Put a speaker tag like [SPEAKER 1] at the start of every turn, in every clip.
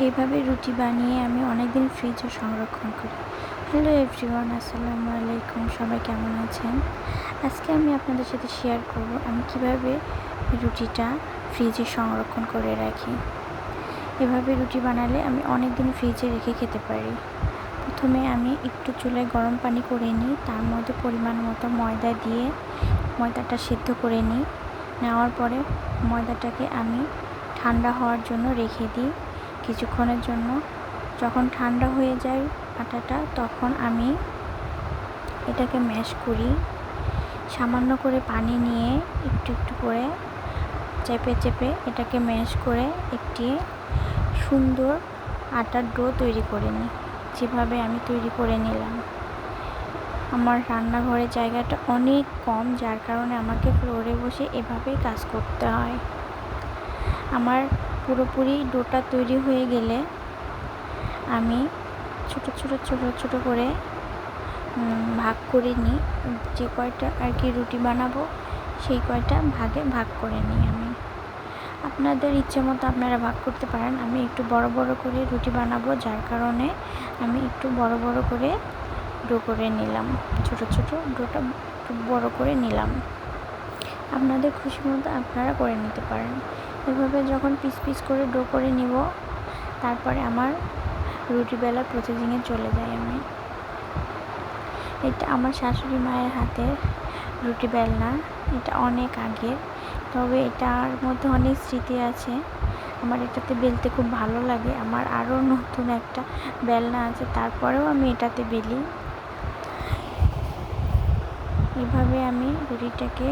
[SPEAKER 1] এইভাবে রুটি বানিয়ে আমি অনেক দিন ফ্রিজে সংরক্ষণ করি। হ্যালো এভরিওয়ান, আসসালামু আলাইকুম। সবাই কেমন আছেন? আজকে আমি আপনাদের সাথে শেয়ার করব আমি কিভাবে রুটিটা ফ্রিজে সংরক্ষণ করে রাখি। এভাবে রুটি বানালে আমি অনেক দিন ফ্রিজে রেখে খেতে পারি। প্রথমে আমি একটু চুলায় গরম পানি করে নিই, তার মধ্যে পরিমাণ মতো ময়দা দিয়ে ময়দাটা সিদ্ধ করে নিই। নেওয়ার পরে ময়দাটাকে আমি ঠান্ডা হওয়ার জন্য রেখে দিই কিছুক্ষণের জন্য। যখন ঠান্ডা হয়ে যায় আটাটা, তখন আমি এটাকে ম্যাশ করি। সামান্য করে পানি নিয়ে একটু একটু করে চেপে চেপে এটাকে ম্যাশ করে একটি সুন্দর আটার ডো তৈরি করে নিই। যেভাবে আমি তৈরি করে নিলাম। আমার রান্নাঘরের জায়গাটা অনেক কম, যার কারণে আমাকে ফ্লোরে বসে এভাবেই কাজ করতে হয়। আমার পুরোপুরি ডোটা তৈরি হয়ে গেলে আমি ছোট ছোট ছোট ছোট করে ভাগ করে নিই। যে কয়টা আর কি রুটি বানাবো সেই কয়টা ভাগে ভাগ করে নিই আমি। আপনাদের ইচ্ছে মতো আপনারা ভাগ করতে পারেন। আমি একটু বড় বড় করে রুটি বানাবো, যার কারণে আমি একটু বড় বড় করে ডো করে নিলাম। ছোট ছোট ডোটা একটু বড় করে নিলাম। আপনাদের খুশি মতো আপনারা করে নিতে পারেন। এভাবে যখন পিস পিস করে ডো করে নিব, তারপরে আমার রুটি বেলার প্রসেসিংয়ে চলে যাই আমি। এটা আমার শাশুড়ি মায়ের হাতের রুটি বেলনা। এটা অনেক আগের, তবে এটার মধ্যে অনেক স্মৃতি আছে। আমার এটাতে বেলতে খুব ভালো লাগে। আমার আরও নতুন একটা বেলনা আছে, তারপরেও আমি এটাতে বেলি। এভাবে আমি রুটিটাকে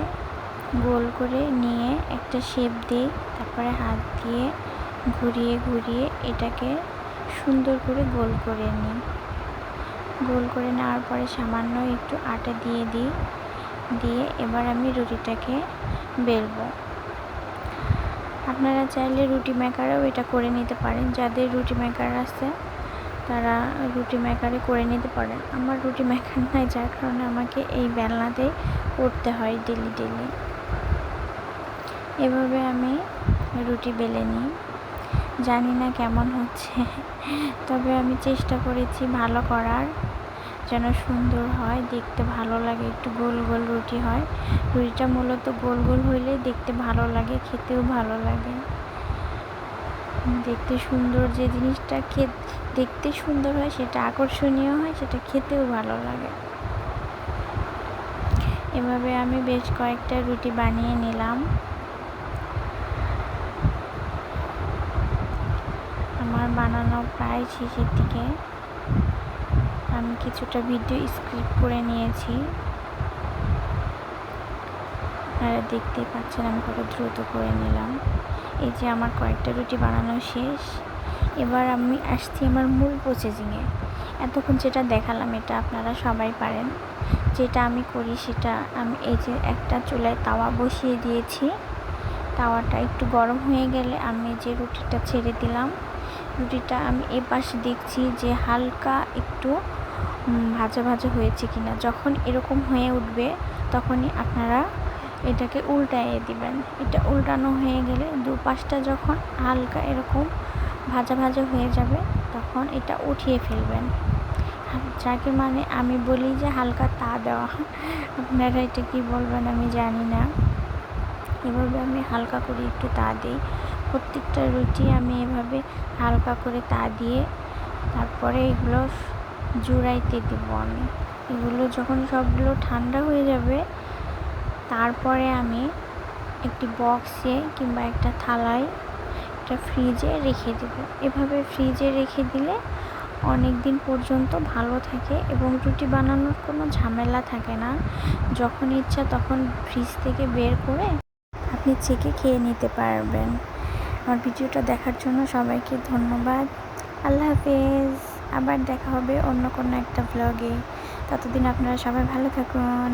[SPEAKER 1] গোল করে নিয়ে একটা শেপ দিই, তারপরে হাত দিয়ে ঘুরিয়ে ঘুরিয়ে এটাকে সুন্দর করে গোল করে নিই। গোল করে নেওয়ার পরে সামান্য একটু আটা দিয়ে দিই। দিয়ে এবার আমি রুটিটাকে বেলবো। আপনারা চাইলে রুটি মেকারেও এটা করে নিতে পারেন। যাদের রুটি মেকার আছে তারা রুটি মেকারে করে নিতে পারেন। আমার রুটি মেকার নাই, যার কারণে আমাকে এই বেলনাতেই করতে হয় ডেলি ডেলি। এভাবে আমি রুটি বেলে নিই। জানি না কেমন হচ্ছে, তবে আমি চেষ্টা করেছি ভালো করার, যেন সুন্দর হয়, দেখতে ভালো লাগে, একটু গোল গোল রুটি হয়। রুটিটা মূলত গোল গোল হইলে দেখতে ভালো লাগে, খেতেও ভালো লাগে। দেখতে সুন্দর যে জিনিসটা দেখতে সুন্দর হয়, সেটা আকর্ষণীয় হয়, সেটা খেতেও ভালো লাগে। এভাবে আমি বেশ কয়েকটা রুটি বানিয়ে নিলাম। আমার বানানো প্রায় শেষের দিকে। আমি কিছুটা ভিডিও স্ক্রিপ্ট করে নিয়েছি, আপনারা দেখতেই পাচ্ছেন আমি কত দ্রুত করে নিলাম। এই যে আমার কয়েকটা রুটি বানানো শেষ। এবার আমি আসছি আমার মূল প্রসেসিংয়ে। এতক্ষণ যেটা দেখালাম এটা আপনারা সবাই পারেন। যেটা আমি করি সেটা আমি এই যে একটা চুলায় তাওয়া বসিয়ে দিয়েছি। তাওয়াটা একটু গরম হয়ে গেলে আমি যে রুটিটা ছেড়ে দিলাম, রুটিটা আমি এ পাশে দেখছি যে হালকা একটু ভাজা ভাজা হয়েছে কিনা। যখন এরকম হয়ে উঠবে তখনই আপনারা এটাকে উল্টাইয়ে দিবেন। এটা উল্টানো হয়ে গেলে দুপাশটা যখন হালকা এরকম ভাজা ভাজা হয়ে যাবে, তখন এটা উঠিয়ে ফেলবেন। যাকে মানে আমি বলি যে হালকা তা দেওয়া, আপনারা এটা কি বলবেন আমি জানি না। এভাবে আমি হালকা করে একটু তা দিই। প্রত্যেকটা রুটি আমি এভাবে হালকা করে তা দিয়ে তারপরে এগুলো জুড়াইতে দিব আমি। এগুলো যখন সবগুলো ঠান্ডা হয়ে যাবে, তারপরে আমি একটি বক্সে কিংবা একটা থালায় এটা ফ্রিজে রেখে দেব। এভাবে ফ্রিজে রেখে দিলে অনেক দিন পর্যন্ত ভালো থাকে এবং রুটি বানানোর কোনো ঝামেলা থাকে না। যখন ইচ্ছা তখন ফ্রিজ থেকে বের করে আপনি চেকে খেয়ে নিতে পারবেন। আমার ভিডিওটা দেখার জন্য সবাইকে ধন্যবাদ। আল্লাহ হাফেজ। আবার দেখা হবে অন্য কোনো একটা ব্লগে। ততদিন আপনারা সবাই ভালো থাকুন।